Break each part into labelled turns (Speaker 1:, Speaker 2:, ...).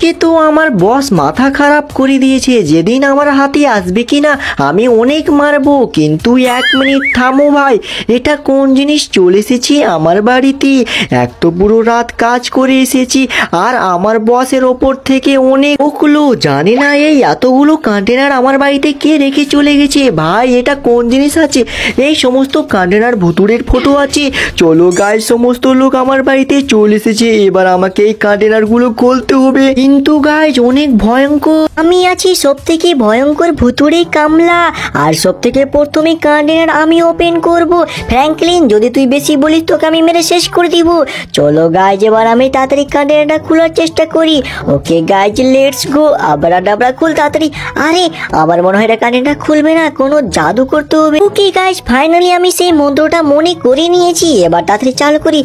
Speaker 1: আজকে তো আমার বস মাথা খারাপ করে দিয়েছে, যেদিন আমার হাতে আসবে কিনা আমি অনেক মারবো। কিন্তু 1 মিনিট থামো ভাই, এটা কোন জিনিস চলে এসেছি আমার বাড়িতে? এক তো পুরো রাত কাজ করে এসেছি, আর আমার বসের ওপর থেকে অনেক বকলো। জানি না এই এতগুলো কন্টেনার আমার বাড়িতে কে রেখে চলে গেছে। ভাই এটা কোন জিনিস আছে? এই সমস্ত কন্টেনার ভুতুড়ের ফটো আছে। চলো গাইস, সমস্ত লোক আমার বাড়িতে চলে এসেছে, এবার আমাকে এই কন্টেনার গুলো খুলতে হবে। কিন্তু গাইস অনেক ভয়ঙ্কর।
Speaker 2: আমি আছি সব থেকে ভয়ঙ্কর ভুতুড়ে কামলা, আর সব থেকে প্রথমে কন্টেনার আমি ওপেন করব। ফ্র্যাঙ্কলিন, যদি তুই বেশি বলিস তোকে আমি মেরে শেষ করে দিব। চলো গাইস, এবার আমি তাড়াতাড়ি কন্টেনারটা খোলার চেষ্টা করি। Okay guys, let's go. আবরা ডাবরা খুল তাড়াতাড়ি। আরে আমার মনে হয় এটা কন্টেনারটা খুলবে না, কোনো জাদু করতে হবে। ওকে গাইস, ফাইনালি আমি সেই মন্ত্রটা মনে করে নিয়েছি। এবার তাড়াতাড়ি চালু করি।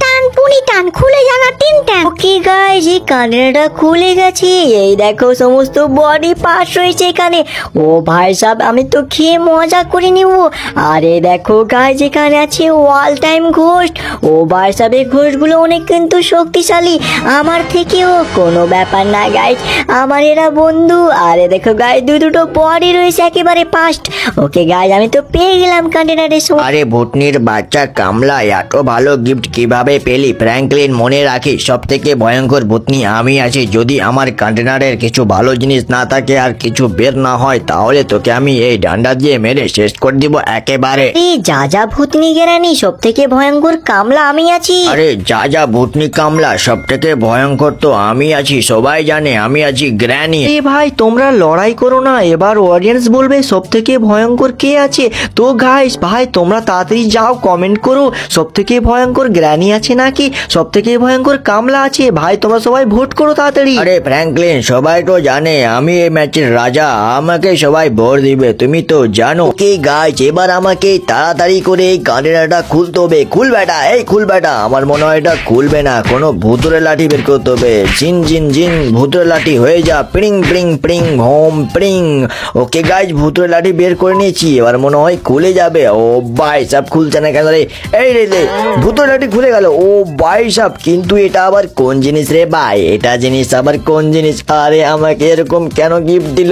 Speaker 2: টান পুনি টান, খুলে জানা টিন টান। ওকে গাইস, এই কন্টেনারটা খুলে গেছে। এই দেখো সমস্ত বডি পার্টস রয়েছে এখানে। ও ভাই সাহেব, আমি তো খেয়ে মজা করে নিব। আরে দেখো গাইস, এখানে আছে ওয়াল টাইম ঘোস্ট। ও ভাই সাহেব, এই ঘোস্টগুলো অনেক কিন্তু শক্তিশালী, আমার থেকেও। কোনো ব্যাপার না গাইস, আমার এরা বন্ধু। আরে দেখো গাইস, দুটো বডি রয়েছে একেবারে ফাস্ট। ওকে গাইস, আমি তো পেয়ে গেলাম কন্টেনারের।
Speaker 3: আরে ভুটনির বাচ্চা কামলা, এত ভালো গিফট কিভাবে পেলি? ফ্র্যাঙ্কলিন, মনে রাখিস সব থেকে ভয়ঙ্কর ভুতনি আমি আছি। যদি আমার কন্টেনারের কিছু ভালো জিনিস না থাকে আর কিছু বের না হয়, তাহলে তোকে আমি এই ডান্ডা দিয়ে মেরে শেষ করে দিব একেবারে।
Speaker 2: যা ভুতনি গেরানি, সব থেকে ভয়ঙ্কর কামলা আমি আছি।
Speaker 3: আরে যা ভুতনি কামলা, সব থেকে ভয়ঙ্কর তো আমি আছি, সবাই জানে আমি আছি গ্র্যানি।
Speaker 1: এ ভাই তোমরা লড়াই করো না, এবার অডিয়েন্স বলবে সব থেকে ভয়ঙ্কর কে আছে। তো গাইস ভাই তোমরা তাড়াতাড়ি যাও, কমেন্ট করো সব থেকে ভয়ঙ্কর গ্র্যানি আছে নাকি সব থেকে ভয়ঙ্কর কামলা আছে। ভাই তোমরা সবাই ভোট করো তাড়াতাড়ি।
Speaker 3: আরে ফ্র্যাঙ্কলিন, সবাই তো জানে আমি এই ম্যাচের রাজা, আমাকে সবাই ভোট দিবে, তুমি তো জানো। কি গাইস, এবার আমাকে তাড়াতাড়ি করে এই কন্টেনারটা খুলতে হবে। খুল বেটা, এই খুল বেটা। আমার মনে হয় এটা খুলবে না, কোনো ভুতুরে লাঠি বের করতে হবে। জিন জিন জিন, ভুতুরে লাঠি হয়ে যা, প্রিং প্রিং প্রিং হোম প্রিং। ওকে গাইস, ভুতুরে লাঠি বের করে নিয়েছি, এবার মনে হয় খুলে যাবে। ও ভাই সব খুলছে না কেন রে? এই রে ভুতুরে লাঠি খুলে গেল। ও ভাই সব, কিন্তু এটা আবার কোন জিনিস রে ভাই? এটা জিনিস আবার কোন জিনিস? আরে আমাকে এরকম কেন গিফট দিল?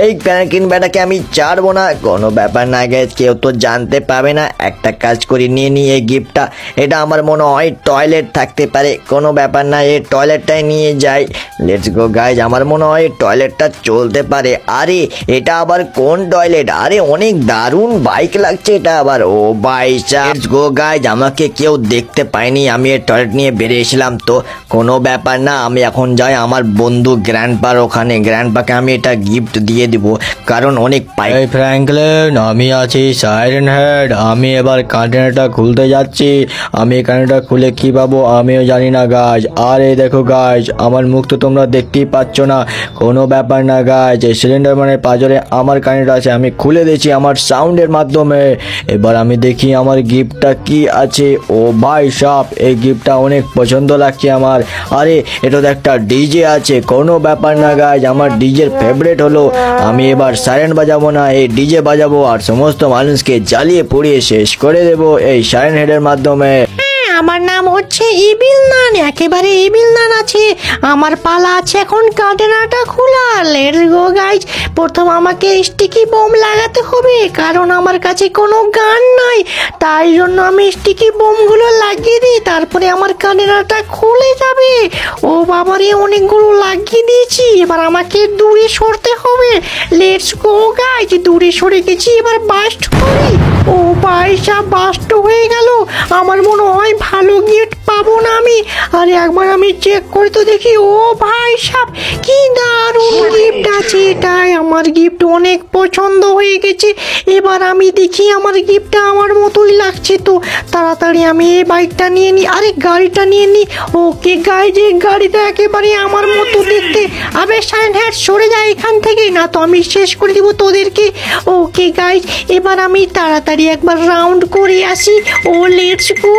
Speaker 3: এই ফ্র্যাঙ্কলিন বেটাকে আমি ছাড়বো না। কোনো ব্যাপার না গাইস, কেউ তো জানতে পাবে না। একটা কাজ করি, নিয়ে নিয়ে এই গিফটটা। এটা আমার মনে হয় টয়লেট থাকতে পারে, কোনো ব্যাপার না, এই টয়লেটটাই নিয়ে যাই। লেটস গো গাইস, আমার মনে হয় টয়লেটটা চলতে পারে। আরে এটা আবার কোন টয়লেট? আরে অনেক দারুণ বাইক লাগছে এটা আবার। ও ভাই লেটস গো গাইস, আমাকে কেউ দেখতে পায়নি, আমি এই টয়লেট নিয়ে বেরিয়েছিলাম তো কোনো ব্যাপার না। আমি এখন যাই আমার বন্ধু গ্র্যান্ডপার ওখানে, গ্র্যান্ডপাকে আমি এটা গিফট দিয়ে দিব, কারণ অনেক পাই।
Speaker 4: ফ্র্যাঙ্কলিন, আমি আছি সাইরেন হেড, আমি এবার কন্টেনারটা খুলতে যাচ্ছি। আমি কন্টেনারটা খুলে কি পাবো আমিও জানি না গাইজ। আর এই দেখো গাইজ, আমার মুখ তো তোমরা দেখতেই পাচ্ছ না। কোনো ব্যাপার না গাইজ, এই সিলিন্ডার মানে পাজরে আমার কন্টেনার আছে, আমি খুলে দিয়েছি আমার সাউন্ডের মাধ্যমে। এবার আমি দেখি আমার গিফটটা কি আছে। ও ভাই সাপ, এই গিফটটা অনেক পছন্দ লাগছে আমার। আরে এটা তো একটা ডিজে আছে, কোনো ব্যাপার না গাইজ, আমার ডিজের ফেভারিট হলো। আমি এবার সাইরেন বাজাবো না, এই ডিজে বাজাবো আর সমস্ত মানুষকে জ্বালিয়ে পুড়িয়ে শেষ করে দেবো এই সাইরেন হেডের মাধ্যমে।
Speaker 5: আমার নাম হচ্ছে ইবিল নান, একেবারে ইবিল নান আছে। আমার পালা আছে এখন কন্টেনারটা খোলা। লেটস গো গাইজ, প্রথম আমাকে স্টিকি বোম লাগাতে হবে, কারণ আমার কাছে কোনো গান নাই। তাই জন্য আমি স্টিকি বোমগুলো লাগিয়ে দিই, তারপরে আমার কন্টেনারটা খুলে যাবে। ও বাবারে, অনেকগুলো লাগিয়ে দিয়েছি, এবার আমাকে দূরে সরতে হবে। লেটস গো গাইজ, দূরে সরে গেছি, এবার বাস্ট করি। ও ভাই সাহেব, বাস্ট হয়ে গেল। আমার মনে হয় ভালো গিফট পাবো না আমি। আরে একবার আমি চেক করে তো দেখি। ও ভাই সাহেব, কি দারুণ গিফট আছে এটাই। আমার গিফট অনেক পছন্দ হয়ে গেছে। এবার আমি দেখি আমার গিফটটা আমার মতোই লাগছে তো। তাড়াতাড়ি আমি এই বাইকটা নিয়ে নিই, আরে গাড়িটা নিয়ে নিই। ওকে গাইজ, এই গাড়িটা একেবারে আমার মতো দেখতে। আবে সাইন হ্যাট, সরে যায় এখান থেকে, না তো আমি শেষ করে দিব তোদেরকে। ওকে গাইজ, এবার আমি তাড়াতাড়ি তাড়াতাড়ি একবার রাউন্ড করে আসি। ও লেটস গো।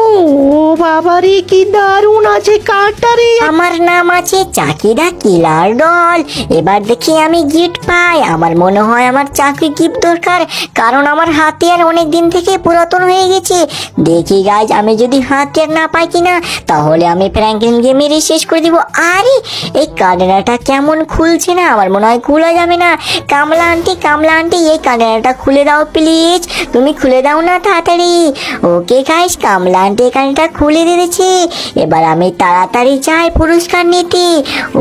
Speaker 5: ও বাবারে কি দারুণ আছে কারটা রে।
Speaker 2: আমার নাম আছে চাকিদা কিলার ডল। এবার দেখি আমি গিফট পাই। আমার মনে হয় আমার চাকরি গিফট দরকার, কারণ আমার হাতিয়ার অনেক দিন থেকে পুরাতন হয়ে গেছে। দেখি গাইজ আমি যদি হাতিয়ার না পাই কিনা, তাহলে আমি ফ্র্যাঙ্কলিনকে মেরে শেষ করে দিব। আরে এই কাঁডেনাটা কেমন খুলছে না, আমার মনে হয় খোলা যাবে না। কামলা আন্টি এই কাঁডেনাটা খুলে দাও প্লিজ, তুমি খুলে দাও না তাড়াতাড়ি। ওকে গাইজ, কামলা আন্টি কাঁডেনাটা খুলে দিয়েছে। এবার আমি তাড়াতাড়ি যাই পুরস্কার নিতে।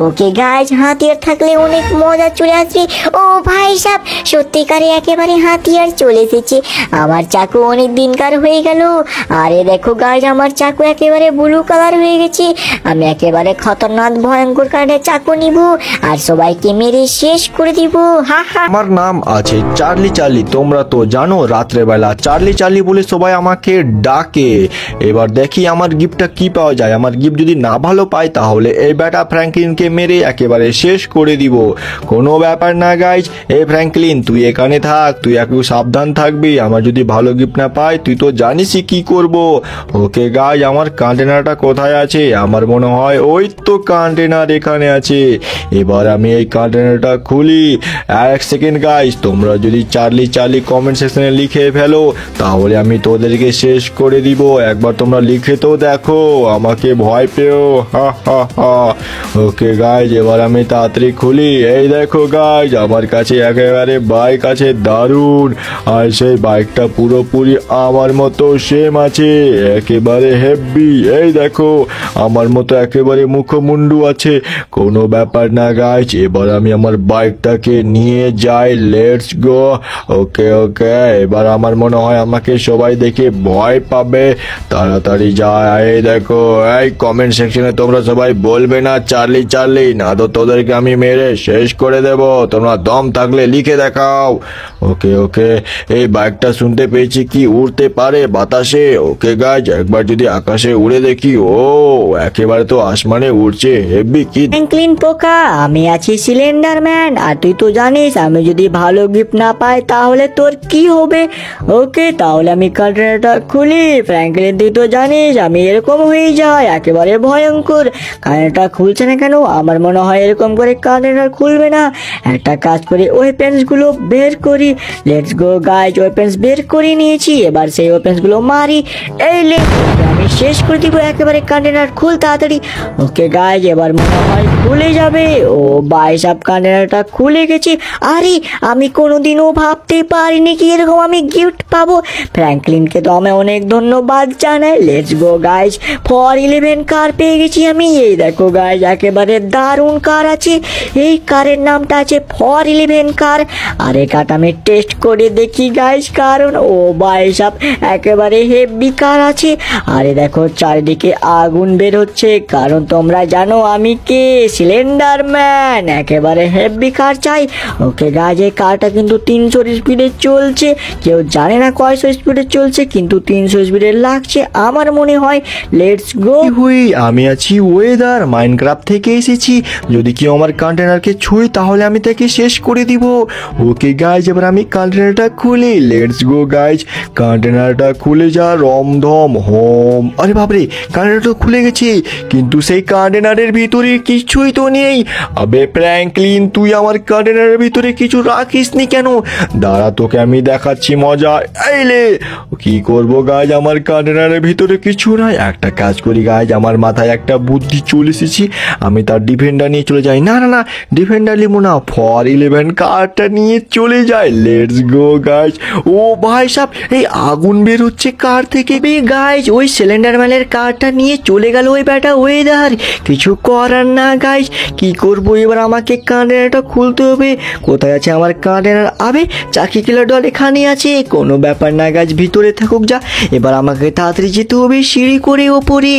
Speaker 2: ওকে গাইজ, হাতিয়ার থাকলে অনেক মজা চলে আসবে। ও ভাই সাহেব, সত্যিকারে একেবারে হাতিয়ার চলে এসেছে। আমার চাকু অনেক দিনকার হয়ে গেল। আরে দেখো গাইজ, আমার চাকু একেবারে ব্লু কালার হয়ে গেছে। আমি একেবারে খতরনাক ভয়ঙ্কর কাঠের চাকু নিব আর সবাইকে মেরে শেষ করে দিব। হা হা।
Speaker 4: আমার নাম আছে চার্লি। তোমরা তো জানো রাত্রেবেলা চার্লি বলে সবাই আমাকে ডাকে। এবার দেখি আমার গিফটটা কি পাওয়া যায়। আমার গিফট যদি না ভালো পাই, তাহলে এই বেটা ফ্র্যাঙ্কলিনকে মেরে একেবারে শেষ করে দিব। কোনো ব্যাপার না গাইজ। এই ফ্র্যাঙ্কলিন, তুই এখানে থাক, তুই একটু সাবধান থাকবি। আমার যদি ভালো গিফট না পাই, তুই তো জানিসই কি করব। ওকে গাইজ, আমার কন্টেনারটা কোথায় আছে? আমার মনে হয় ওই তো কন্টেনার এখানে আছে। এবার আমি এই কন্টেনারটা খুলি। এক সেকেন্ড গাইজ, তোমরা যদি চার্লি কমেন্ট সেকশনে লিখে ফেলো, তাহলে আমি তোদেরকে শেষ করে দিব। একবার তোমরা লিখে তো দেখো, আমাকে ভয় পেও। হা হা হা। ওকে গাইজ, এবার আমি তাড়াতাড়ি খুলি। এই দেখো গাইজ, আমার কাছে একেবারে বাইক আছে দারুণ। আর সেই বাইকটা পুরোপুরি আমার মতো সেম আছে, একেবারে হেভি। এই দেখো, আমার মতো একেবারে মুখমুন্ডু আছে। কোনো ব্যাপার না গাইজ, এবার আমি আমার বাইকটাকে নিয়ে যাই। Let's go. ওকে, এবার আমার মনে হয় আমাকে সবাই দেখে ভয় পাবে। তাড়াতাড়ি যায়। এই দেখো, এই কমেন্ট সেকশনে তোমরা সবাই বলবে না চার্লি, না তো তোদেরকে আমি মেরে শেষ করে দেব। তোমরা দম থাকলে লিখে দেখাও। ওকে, এই বাইকটা শুনতে পেয়েছি কি উড়তে পারে বাতাসে। ওকে গাইজ, একবার যদি আকাশে উড়ে দেখি। ও একেবারে তো আসমানে উড়ছে, হেভি কি।
Speaker 1: ফ্র্যাঙ্কলিন পোকা, আমি আছি সিলিন্ডার ম্যান। আর তুই তো জানিস, আমি যদি ভালো গিফট না পাই, তাহলে তোর কি হবে। ওকে, তাহলে আমি কন্টেনারটা খুলি। ফ্র্যাঙ্কলিন, তুই তো জানিস আমি এরকম হয়ে যাই, একেবারে ভয়ঙ্কর। কন্টেনারটা খুলছে না কেন? আমার মনে হয় এরকম করে কন্টেনার খুলবে না। একটা কাজ করি, ওয়েপেন্স গুলো বের করি। লেটস গো গাইজ, ওয়েপেন্স বের করে নিয়েছি। এবার সেই ওয়েপেন্স গুলো মারি। এই লে, আমি শেষ করে দিব একেবারে। কন্টেনার খুল তাড়াতাড়ি। ওকে গাইজ, এবার মনে হয় খুলে যাবে। ও ভাই সাহেব, কন্টেনারটা খুলে গেছে। আরে আমি কোনোদিনও ভাবতে পারিনি কি এরকম আমি গিফট পাবো। ফ্র্যাঙ্কলিনকে তো আমি অনেক ধন্যবাদ জানাই। লেটস গো গাইজ, 411 কার পেয়ে গেছি আমি। এই দেখো গাইজ, একেবারে দারুণ কার আছে। এই কারের নামটা আছে 411 কার। আর এই কারটা আমি টেস্ট করে দেখি গাইজ, কারণ ও ভাই সাহেব একেবারে হেভি কার আছে। আরে দেখো, চারিদিকে আগুন বের হচ্ছে, কারণ তোমরা জানো আমি কে, সিলিন্ডার ম্যান। একেবারে হেভি কার চাই। ওকে গাইজ, এই কারটা কিন্তু 300 স্পিডে চলছে। কেউ জানে না কয়শো স্পিডে চলছে, কিন্তু 300 স্পিডে লাগছে আমার মনে হয়। Let's go.
Speaker 4: আমি আছি ওয়েদার, মাইনক্রাফট থেকে এসেছি। যদি কেউ আমার কন্টেনারকে ছুঁই, তাহলে আমি তাকে শেষ করে দিব। ওকে গাইজ, এবার আমি কন্টেনারটা খুলি। লেটস গো গাইজ, কন্টেনারটা খুলে যা রমধম হোম। আরে বাপরে, কন্টেনারটা খুলে গেছে, কিন্তু সেই কন্টেনারের ভিতরে কিছুই তো নেই। আবে ফ্র্যাঙ্কলিন, তুই আমার কন্টেনারের ভিতরে কিছু রাখিসনি কেন? দাঁড়া, তোকে আমি দেখাচ্ছি মজা। এইলে, কি করবো গাইজ, আমার কন্টেনারের ভিতরে কিছু নাই। একটা কাজ করি গাইজ, আমার মাথায় একটা বুদ্ধি চলে এসেছি। আমি তার ডিফেন্ডার নিয়ে চলে যাই। না, ডিফেন্ডার নিব না, 411 কারটা নিয়ে চলে যায়। Let's go guys. ও ভাই সাহেব, এই আগুন বের হচ্ছে কার থেকে।
Speaker 1: গাইজ, ওই সিলিন্ডার ম্যানের কারটা নিয়ে চলে গেল ওই ব্যাটা ওয়েদার। কিছু করার না গাইজ, কি করবো এবার? আমাকে কন্টেনারটা খুলতে হবে। কোথায় আছে আমার কন্টেনার? আবে, চাকি কিলার ডল এখানে আছে। কোনো ব্যাপার না গাইজ, ভিতরে থাকুক যা। এবার আমাকে তাড়াতাড়ি যেতে হবে সিঁড়ি করে ওপরে।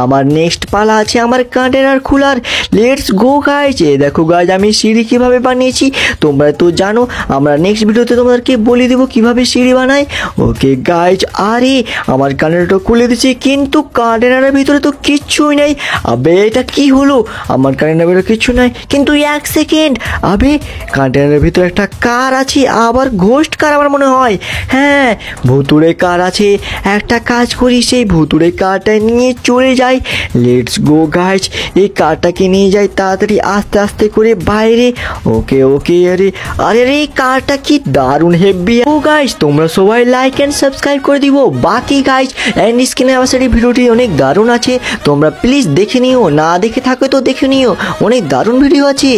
Speaker 1: আমার নেক্সট পালা আছে আমার কন্টেনার খোলার। Let's go guys. দেখো গাইজ, আমি সিঁড়ি কিভাবে বানিয়েছি তোমরা তো জানো। আমরা নেক্সট ভিডিওতে তোমাদেরকে বলে দেবো কিভাবে সিঁড়ি বানায়। ওকে গাইজ, আরে আমার কন্টেনারটা খুলে দিচ্ছি, কিন্তু কন্টেনারের ভিতরে তো কিচ্ছুই নেই। আবে, এটা কি হলো? আমার কন্টেনারের ভিতরে কিচ্ছু নাই, কিন্তু এক সেকেন্ড। আবে, কন্টেনারের ভিতরে একটা কার আছে, আবার ঘোস্ট কার আমার মনে হয়। হ্যাঁ, হ্যাঁ, ভুতুড়ে কার আছে, একটা কাজ করি সেই ভুতুড়ে কারটা নিয়ে চলে যাই। লেটস গো গাইজ, এই কারটাকে নিয়ে যাই তাড়াতাড়ি আস্তে আস্তে করে বাইরে। ওকে ওকে, আরে আরে আরে এই কারটা কি দারুণ হেভি। ও গাইজ, তোমরা সবাই লাইক অ্যান্ড সাবস্ক্রাইব করে দিব। বাকি গাইজ এন্ড স্ক্রিনে আমার সাথে ভিডিওটি অনেক দারুণ আছে, তোমরা প্লিজ দেখে নিও, না দেখে থাকো তো দেখে নিও, অনেক দারুণ ভিডিও আছে।